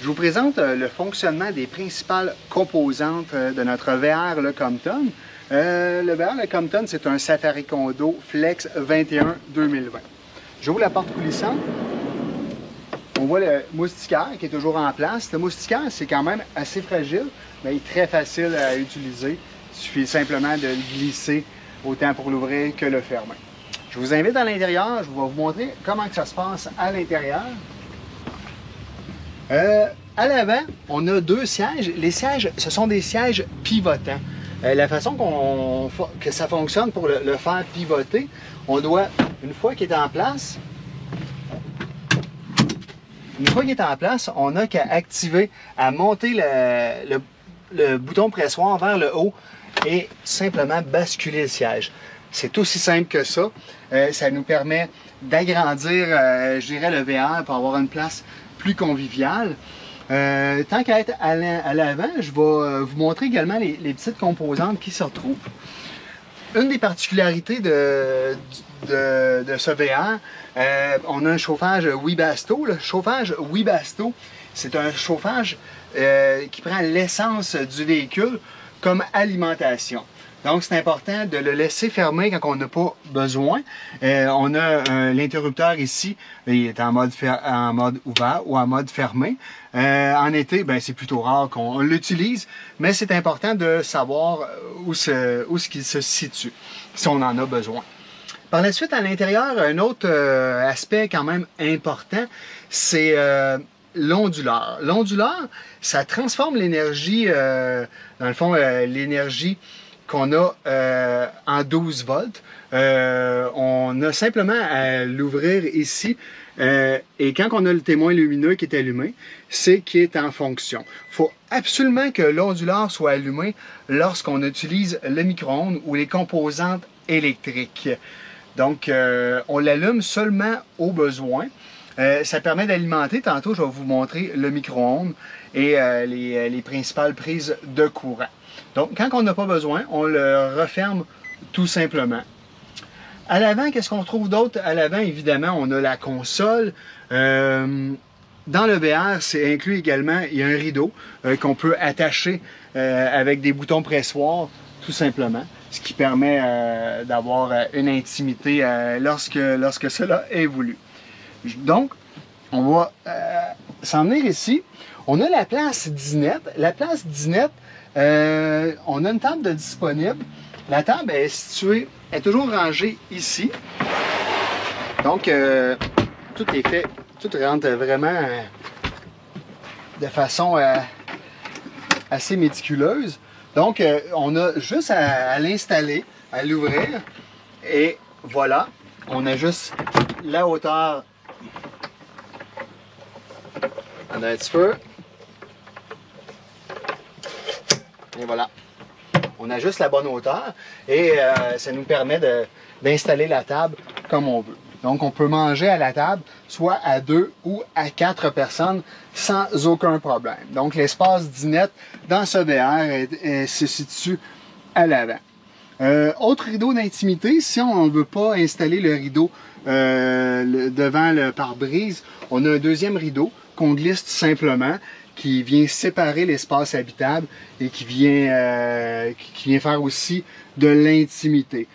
Je vous présente le fonctionnement des principales composantes de notre VR le Compton. Le VR le Compton, c'est un Safari Condo Flex 21 2020. J'ouvre la porte coulissante. On voit le moustiquaire qui est toujours en place. Le moustiquaire, c'est quand même assez fragile, mais il est très facile à utiliser. Il suffit simplement de le glisser autant pour l'ouvrir que le fermer. Je vous invite à l'intérieur. Je vais vous montrer comment que ça se passe à l'intérieur. À l'avant, on a deux sièges. Les sièges, ce sont des sièges pivotants. La façon que ça fonctionne pour le faire pivoter, on doit, une fois qu'il est en place, on n'a qu'à activer, à monter le bouton pressoir vers le haut et simplement basculer le siège. C'est aussi simple que ça. Ça nous permet d'agrandir, je dirais, le VR pour avoir une place plus conviviale. Tant qu'à être à l'avant, je vais vous montrer également les petites composantes qui se retrouvent. Une des particularités de ce VR, on a un chauffage Webasto. Le chauffage Webasto, c'est un chauffage qui prend l'essence du véhicule comme alimentation. Donc, c'est important de le laisser fermer quand on n'a pas besoin. On a l'interrupteur ici, il est en mode ouvert ou en mode fermé. En été, ben, c'est plutôt rare qu'on l'utilise, mais c'est important de savoir où qu'il se situe, si on en a besoin. Par la suite, à l'intérieur, un autre aspect quand même important, c'est l'onduleur. L'onduleur, ça transforme l'énergie, dans le fond, l'énergie qu'on a en 12 volts. On a simplement à l'ouvrir ici et quand on a le témoin lumineux qui est allumé, c'est qu'il est en fonction. Il faut absolument que l'onduleur soit allumé lorsqu'on utilise le micro-ondes ou les composantes électriques. Donc, on l'allume seulement au besoin. Ça permet d'alimenter, tantôt je vais vous montrer le micro-ondes et les principales prises de courant. Donc, quand on n'a pas besoin, on le referme tout simplement. À l'avant, qu'est-ce qu'on trouve d'autre? À l'avant, évidemment, on a la console. Dans le VR, c'est inclus également, il y a un rideau qu'on peut attacher avec des boutons pressoirs, tout simplement, ce qui permet d'avoir une intimité lorsque cela est voulu. Donc, on va s'en venir ici. On a la place dinette. La place dinette, on a une table de disponible. La table est située, est toujours rangée ici. Donc, tout est fait, tout rentre vraiment de façon assez méticuleuse. Donc, on a juste à l'installer, à l'ouvrir. Et voilà, on a juste la hauteur. On a un petit peu. Et voilà. On a juste la bonne hauteur et ça nous permet d'installer la table comme on veut. Donc, on peut manger à la table, soit à 2 ou à 4 personnes sans aucun problème. Donc, l'espace dinette dans ce VR se situe à l'avant. Autre rideau d'intimité, si on ne veut pas installer le rideau devant le pare-brise, on a un deuxième rideau qu'on glisse tout simplement, qui vient séparer l'espace habitable et qui vient faire aussi de l'intimité.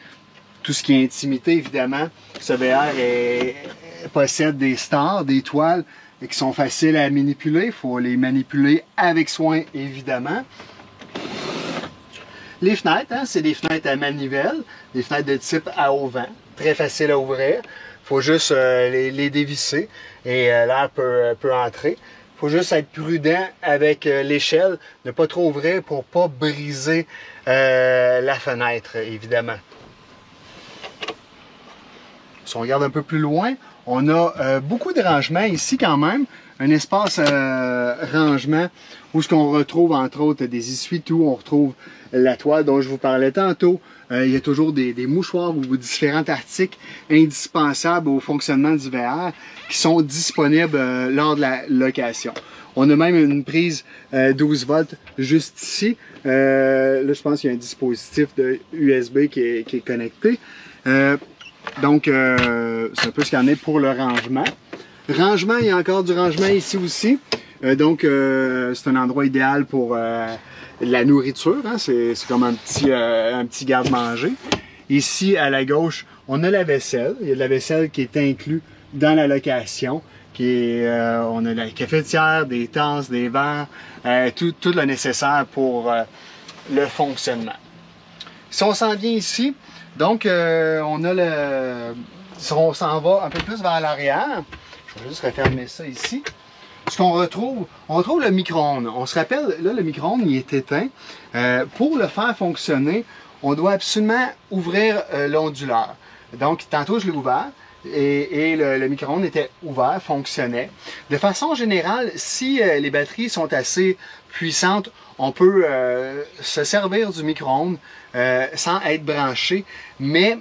Tout ce qui est intimité, évidemment, ce VR possède des stars, des toiles qui sont faciles à manipuler. Il faut les manipuler avec soin, évidemment. Les fenêtres, hein, c'est des fenêtres à manivelle, des fenêtres de type à auvent, très facile à ouvrir. Il faut juste les dévisser et l'air peut entrer. Il faut juste être prudent avec l'échelle, ne pas trop ouvrir pour ne pas briser la fenêtre, évidemment. Si on regarde un peu plus loin, on a beaucoup de rangements ici quand même. Un espace rangement où ce qu'on retrouve entre autres des essuie-tout, on retrouve la toile dont je vous parlais tantôt. Il y a toujours des mouchoirs ou différents articles indispensables au fonctionnement du VR qui sont disponibles lors de la location. On a même une prise 12 volts juste ici. Là, je pense qu'il y a un dispositif de USB qui est connecté. Donc, c'est un peu ce qu'il y en a pour le rangement. Rangement, il y a encore du rangement ici aussi. C'est un endroit idéal pour la nourriture, hein? C'est comme un petit garde-manger. Ici, à la gauche, on a la vaisselle. Il y a de la vaisselle qui est inclue dans la location. On a la cafetière, des tasses, des verres, tout le nécessaire pour le fonctionnement. Si on s'en vient ici, donc si on s'en va un peu plus vers l'arrière, je vais juste refermer ça ici. Ce qu'on retrouve, on retrouve le micro-ondes. On se rappelle, là, le micro-ondes, il est éteint. Pour le faire fonctionner, on doit absolument ouvrir l'onduleur. Donc, tantôt, je l'ai ouvert et le micro-ondes était ouvert, fonctionnait. De façon générale, si les batteries sont assez puissantes, on peut se servir du micro-ondes sans être branché, mais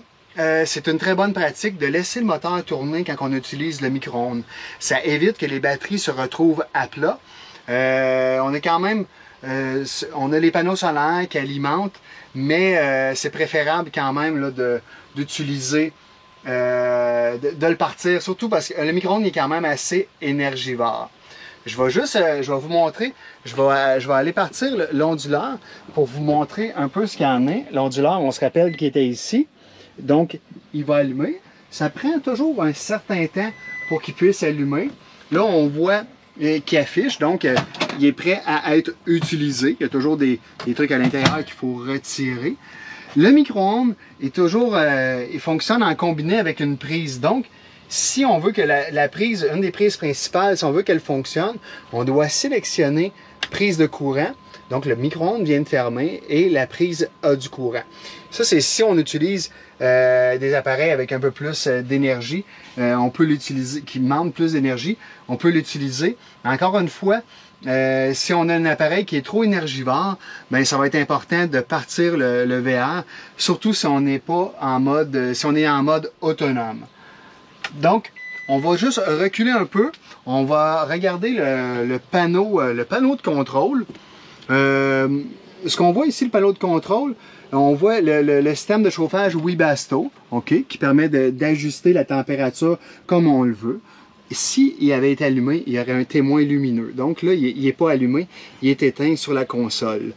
c'est une très bonne pratique de laisser le moteur tourner quand on utilise le micro-ondes. Ça évite que les batteries se retrouvent à plat. On est quand même, on a les panneaux solaires qui alimentent, mais c'est préférable quand même d'utiliser, de le partir, surtout parce que le micro-ondes est quand même assez énergivore. Je vais vous montrer, je vais aller partir l'onduleur pour vous montrer un peu ce qu'il y en est. L'onduleur, on se rappelle qu'il était ici, donc il va allumer. Ça prend toujours un certain temps pour qu'il puisse allumer. Là, on voit qu'il affiche, donc il est prêt à être utilisé. Il y a toujours des trucs à l'intérieur qu'il faut retirer. Le micro-ondes est toujours, il fonctionne en combiné avec une prise. Donc, si on veut que la prise, une des prises principales, si on veut qu'elle fonctionne, on doit sélectionner prise de courant. Donc, le micro-ondes vient de fermer et la prise a du courant. Ça, c'est si on utilise des appareils avec un peu plus d'énergie, on peut l'utiliser, qui demandent plus d'énergie, on peut l'utiliser. Encore une fois, si on a un appareil qui est trop énergivore, ben ça va être important de partir le VR, surtout si on n'est pas en mode, si on est en mode autonome. Donc, on va juste reculer un peu. On va regarder le panneau de contrôle. Ce qu'on voit ici, le panneau de contrôle, on voit le système de chauffage Webasto, okay, qui permet d'ajuster la température comme on le veut. S'il avait été allumé, il y aurait un témoin lumineux. Donc là, il n'est pas allumé, il est éteint sur la console.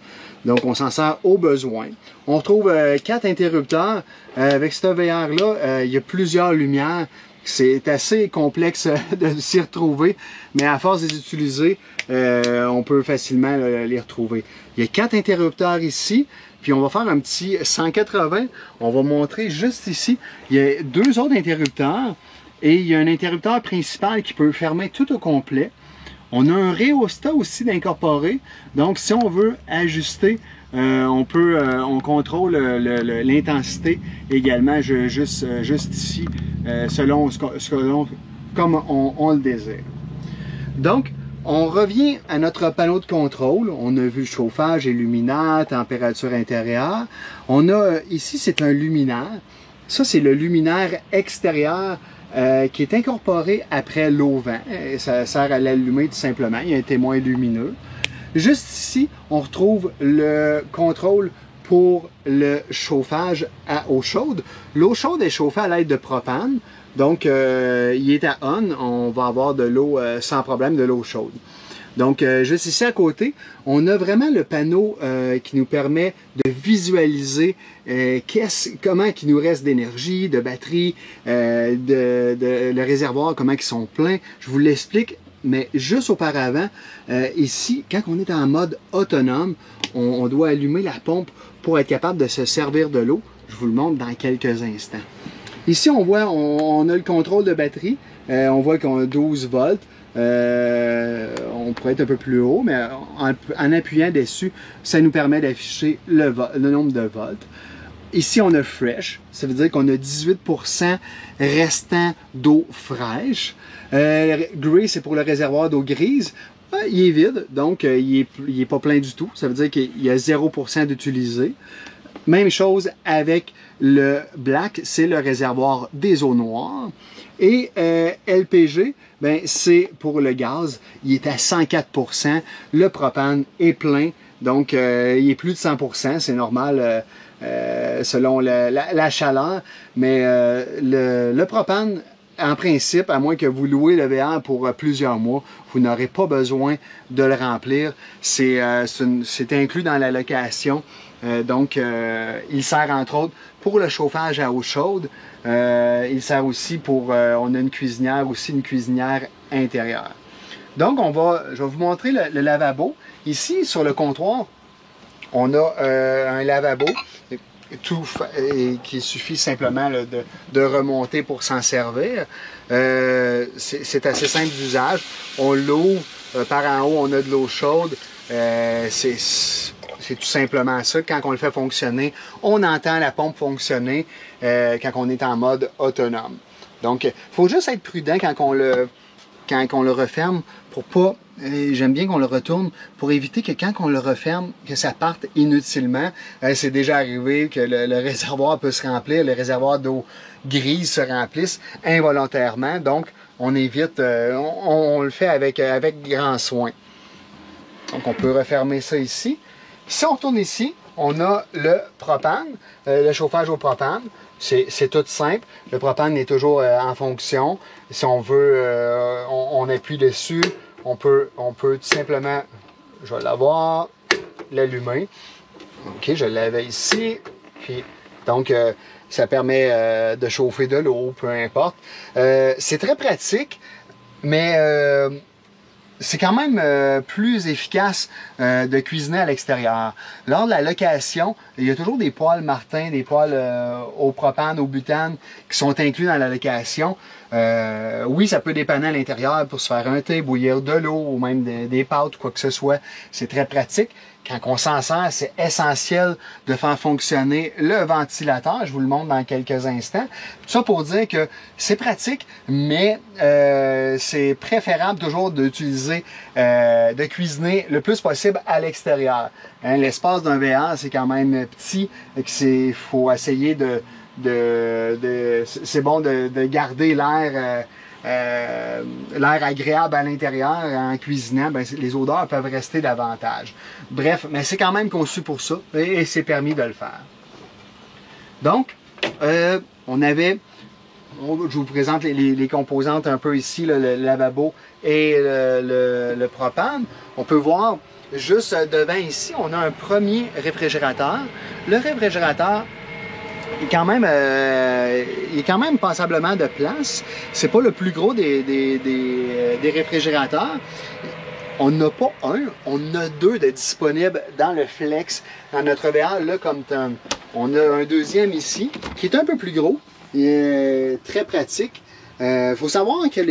Donc, on s'en sert au besoin. On retrouve 4 interrupteurs. Avec ce VR-là, il y a plusieurs lumières. C'est assez complexe de s'y retrouver, mais à force de les utiliser, on peut facilement les retrouver. Il y a 4 interrupteurs ici, puis on va faire un petit 180. On va montrer juste ici. Il y a 2 autres interrupteurs et il y a un interrupteur principal qui peut fermer tout au complet. On a un rhéostat aussi d'incorporer. Donc, si on veut ajuster, on contrôle l'intensité également juste ici, selon comme on le désire. Donc, on revient à notre panneau de contrôle. On a vu chauffage et luminaire, température intérieure. On a ici, c'est un luminaire. Ça, c'est le luminaire extérieur qui est incorporé après l'auvent. Ça sert à l'allumer tout simplement. Il y a un témoin lumineux. Juste ici, on retrouve le contrôle pour le chauffage à eau chaude. L'eau chaude est chauffée à l'aide de propane. Donc, il est à on. On va avoir de l'eau sans problème, de l'eau chaude. Donc, juste ici à côté, on a vraiment le panneau qui nous permet de visualiser comment il nous reste d'énergie, de batterie, le réservoir, comment ils sont pleins. Je vous l'explique, mais juste auparavant, ici, quand on est en mode autonome, on doit allumer la pompe pour être capable de se servir de l'eau. Je vous le montre dans quelques instants. Ici, on voit, on a le contrôle de batterie. On voit qu'on a 12 volts. On pourrait être un peu plus haut, mais en appuyant dessus, ça nous permet d'afficher le nombre de volts. Ici, on a Fresh, ça veut dire qu'on a 18% restant d'eau fraîche. Gray, c'est pour le réservoir d'eau grise. Il est vide, donc il est pas plein du tout. Ça veut dire qu'il y a 0% d'utilisé. Même chose avec le Black, c'est le réservoir des eaux noires. Et LPG, ben, c'est pour le gaz, il est à 104%. Le propane est plein, donc il est plus de 100%, c'est normal selon la chaleur. Mais le propane en principe, à moins que vous louez le VR pour plusieurs mois, vous n'aurez pas besoin de le remplir. C'est inclus dans la location. Donc, il sert entre autres pour le chauffage à eau chaude. Il sert aussi pour, on a une cuisinière aussi, une cuisinière intérieure. Donc, je vais vous montrer le lavabo. Ici, sur le comptoir, on a un lavabo qui suffit simplement là, de remonter pour s'en servir. C'est assez simple d'usage. On l'ouvre, par en haut, on a de l'eau chaude. C'est tout simplement ça. Quand on le fait fonctionner, on entend la pompe fonctionner quand on est en mode autonome. Donc, il faut juste être prudent quand on le referme pour pas... J'aime bien qu'on le retourne pour éviter que quand on le referme, que ça parte inutilement. C'est déjà arrivé que le réservoir peut se remplir, le réservoir d'eau grise se remplisse involontairement. Donc, on évite, on le fait avec grand soin. Donc, on peut refermer ça ici. Si on retourne ici, on a le propane, le chauffage au propane. C'est tout simple. Le propane est toujours en fonction. Si on veut, on appuie dessus. On peut tout simplement, je vais l'avoir, l'allumer. OK, je l'avais ici. Puis, donc, ça permet de chauffer de l'eau, peu importe. C'est très pratique, mais c'est quand même plus efficace de cuisiner à l'extérieur. Lors de la location, il y a toujours des poêles Martin, des poêles au propane, au butane qui sont inclus dans la location. Oui, ça peut dépanner à l'intérieur pour se faire un thé, bouillir de l'eau ou même des pâtes ou quoi que ce soit. C'est très pratique. Quand on s'en sert, c'est essentiel de faire fonctionner le ventilateur. Je vous le montre dans quelques instants. Tout ça pour dire que c'est pratique, mais c'est préférable toujours d'utiliser, de cuisiner le plus possible à l'extérieur. Hein, l'espace d'un VR, c'est quand même petit. Il faut essayer c'est bon de garder l'air agréable à l'intérieur en cuisinant. Ben, les odeurs peuvent rester davantage. Bref, mais c'est quand même conçu pour ça et c'est permis de le faire. Donc, je vous présente les composantes un peu ici, là, le lavabo et le propane. On peut voir juste devant ici, on a un premier réfrigérateur. Le réfrigérateur, il est quand même passablement de place. C'est pas le plus gros des réfrigérateurs. On n'a pas un, on a deux de disponibles dans le Flex, dans notre VR, là, comme on a un deuxième ici, qui est un peu plus gros, et très pratique. Faut savoir que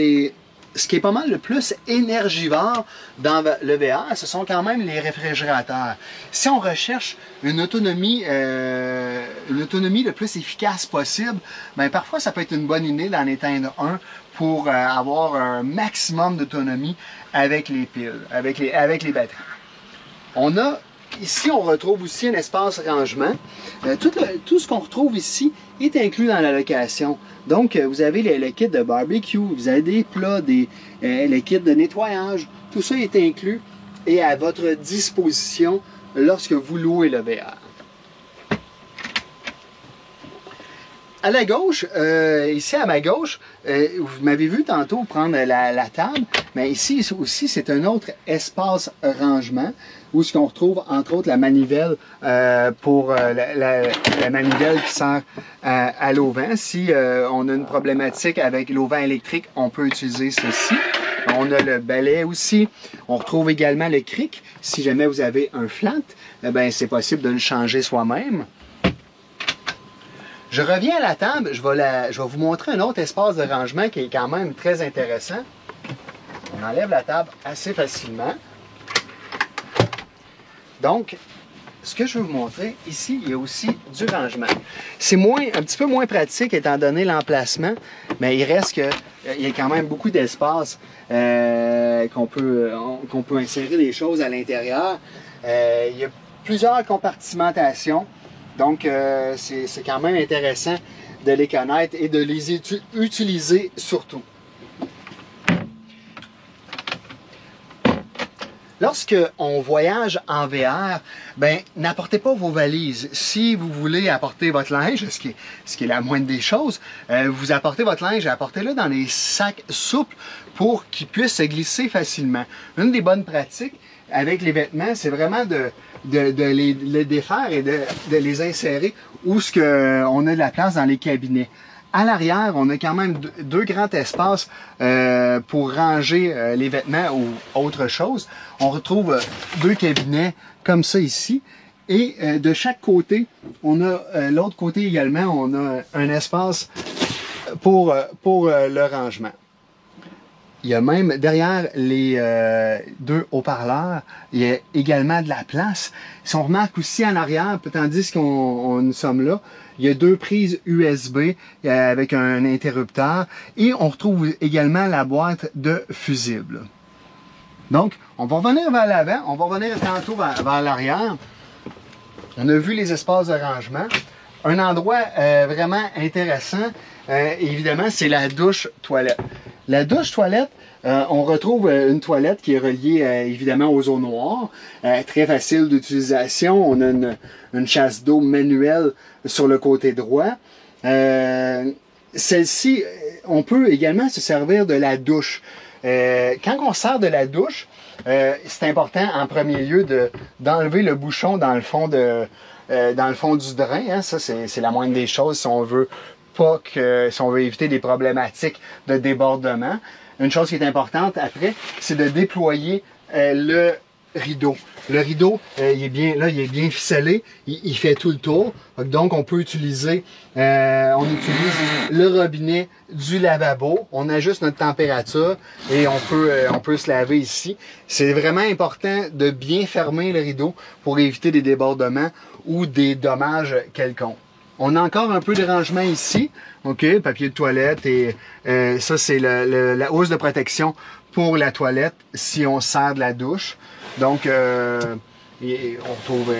ce qui est pas mal le plus énergivore dans le VR, ce sont quand même les réfrigérateurs. Si on recherche une autonomie le plus efficace possible, ben parfois ça peut être une bonne idée d'en éteindre un pour avoir un maximum d'autonomie avec les piles, avec les batteries. Ici, on retrouve aussi un espace rangement. Tout ce qu'on retrouve ici est inclus dans la location. Donc, vous avez le kit de barbecue, vous avez des plats, le kit de nettoyage. Tout ça est inclus et à votre disposition lorsque vous louez le VR. À la gauche, ici à ma gauche, vous m'avez vu tantôt prendre la table, mais ici aussi c'est un autre espace rangement où ce qu'on retrouve entre autres la manivelle pour la manivelle qui sert à l'auvent. Si on a une problématique avec l'auvent électrique, on peut utiliser ceci. On a le balai aussi. On retrouve également le cric. Si jamais vous avez un flat, ben c'est possible de le changer soi-même. Je reviens à la table, je vais vous montrer un autre espace de rangement qui est quand même très intéressant. On enlève la table assez facilement. Donc, ce que je veux vous montrer, ici, il y a aussi du rangement. C'est un petit peu moins pratique étant donné l'emplacement, mais il reste qu'il y a quand même beaucoup d'espace qu'on peut insérer des choses à l'intérieur. Il y a plusieurs compartimentations. Donc, c'est quand même intéressant de les connaître et de les utiliser surtout. Lorsqu'on voyage en VR, ben, n'apportez pas vos valises. Si vous voulez apporter votre linge, ce qui est la moindre des choses, vous apportez votre linge, apportez-le dans des sacs souples pour qu'il puisse se glisser facilement. Une des bonnes pratiques avec les vêtements, c'est vraiment de les défaire et de les insérer où on a de la place dans les cabinets. À l'arrière, on a quand même deux grands espaces pour ranger les vêtements ou autre chose. On retrouve deux cabinets comme ça ici. Et de chaque côté, on a l'autre côté également, on a un espace pour le rangement. Il y a même derrière les deux haut-parleurs, il y a également de la place. Si on remarque aussi en arrière, tandis qu'on sommes là, il y a deux prises USB avec un interrupteur et on retrouve également la boîte de fusibles. Donc, on va revenir vers l'avant, on va revenir tantôt vers l'arrière. On a vu les espaces de rangement. Un endroit vraiment intéressant, évidemment, c'est la douche-toilette. La douche-toilette, on retrouve une toilette qui est reliée évidemment aux eaux noires. Très facile d'utilisation. On a une chasse d'eau manuelle sur le côté droit. Celle-ci, on peut également se servir de la douche. Quand on sert de la douche, c'est important en premier lieu d'enlever le bouchon dans le fond du drain. Hein. Ça, c'est la moindre des choses si on veut si on veut éviter des problématiques de débordement. Une chose qui est importante après, c'est de déployer le rideau. Le rideau, il est bien ficelé, il fait tout le tour. Donc, on utilise le robinet du lavabo, on ajuste notre température et on peut se laver ici. C'est vraiment important de bien fermer le rideau pour éviter des débordements ou des dommages quelconques. On a encore un peu de rangement ici, ok, papier de toilette et ça c'est la housse de protection pour la toilette si on sert de la douche. Donc on retrouve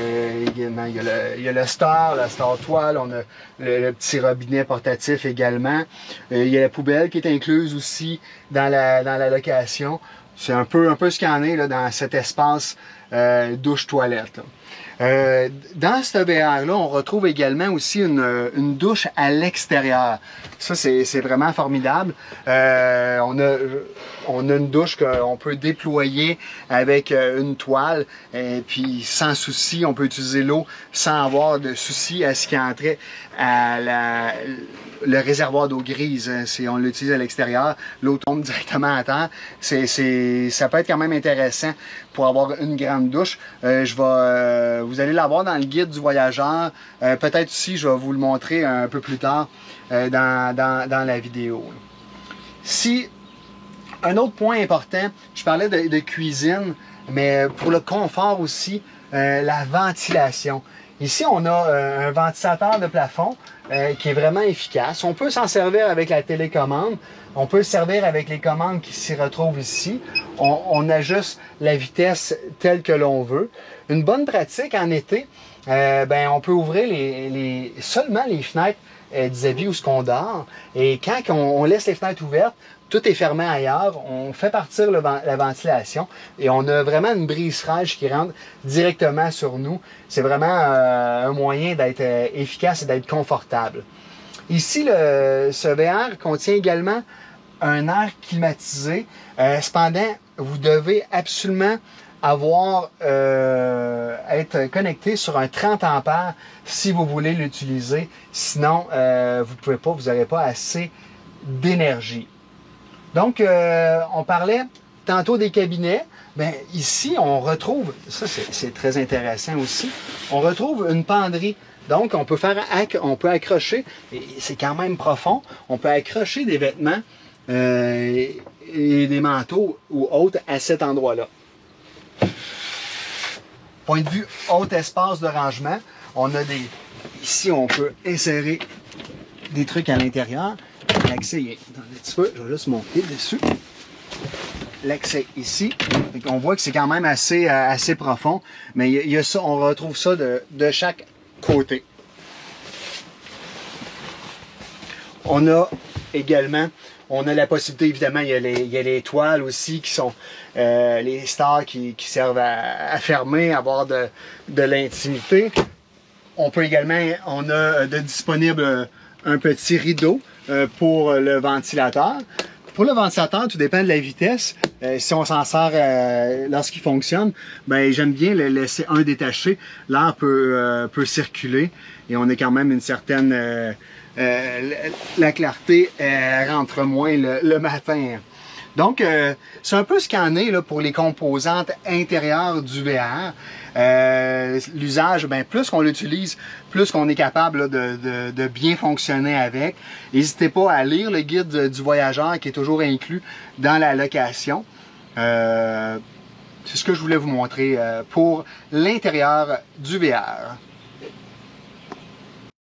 également, il y a le Star toile, on a le petit robinet portatif également. Il y a la poubelle qui est incluse aussi dans la location. C'est un peu ce qu'il y en est là, dans cet espace douche-toilette. Dans ce VR-là, on retrouve également aussi une douche à l'extérieur. Ça, c'est vraiment formidable. On a une douche qu'on peut déployer avec une toile et puis sans souci, on peut utiliser l'eau sans avoir de souci à ce qui entrait à le réservoir d'eau grise. Si on l'utilise à l'extérieur, l'eau tombe directement à terre. Ça peut être quand même intéressant pour avoir une grande douche. Vous allez la voir dans le guide du voyageur. Peut-être aussi, je vais vous le montrer un peu plus tard dans la vidéo. Un autre point important, je parlais de cuisine, mais pour le confort aussi, la ventilation. Ici, on a un ventilateur de plafond qui est vraiment efficace. On peut s'en servir avec la télécommande. On peut se servir avec les commandes qui s'y retrouvent ici. On ajuste la vitesse telle que l'on veut. Une bonne pratique en été, on peut ouvrir seulement les fenêtres vis-à-vis où on dort. Et quand on laisse les fenêtres ouvertes, tout est fermé ailleurs, on fait partir la ventilation et on a vraiment une brise fraîche qui rentre directement sur nous. C'est vraiment un moyen d'être efficace et d'être confortable. Ici, ce VR contient également un air climatisé. Cependant, vous devez absolument être connecté sur un 30 ampères si vous voulez l'utiliser. Sinon, vous pouvez pas, vous n'aurez pas assez d'énergie. Donc, on parlait tantôt des cabinets. Ici, on retrouve, ça c'est très intéressant aussi, on retrouve une penderie. Donc, on peut accrocher, et c'est quand même profond, on peut accrocher des vêtements et des manteaux ou autres à cet endroit-là. Point de vue haut espace de rangement, ici on peut insérer des trucs à l'intérieur. L'accès est dans un petit peu, je vais juste monter dessus. L'accès ici, on voit que c'est quand même assez profond, mais il y a ça, on retrouve ça de chaque côté. On a également, on a la possibilité, évidemment, il y a les toiles aussi qui sont les stars qui servent à fermer, à avoir de l'intimité. On peut également, on a de disponible un petit rideau pour le ventilateur. Pour le ventilateur, tout dépend de la vitesse. Si on s'en sert lorsqu'il fonctionne, ben j'aime bien le laisser détaché. L'air peut circuler et on a quand même une certaine... la clarté rentre moins le matin. Donc, c'est un peu scanné là, pour les composantes intérieures du VR. L'usage, ben, plus qu'on l'utilise, plus qu'on est capable là, de bien fonctionner avec. N'hésitez pas à lire le guide du voyageur qui est toujours inclus dans la location. C'est ce que je voulais vous montrer pour l'intérieur du VR.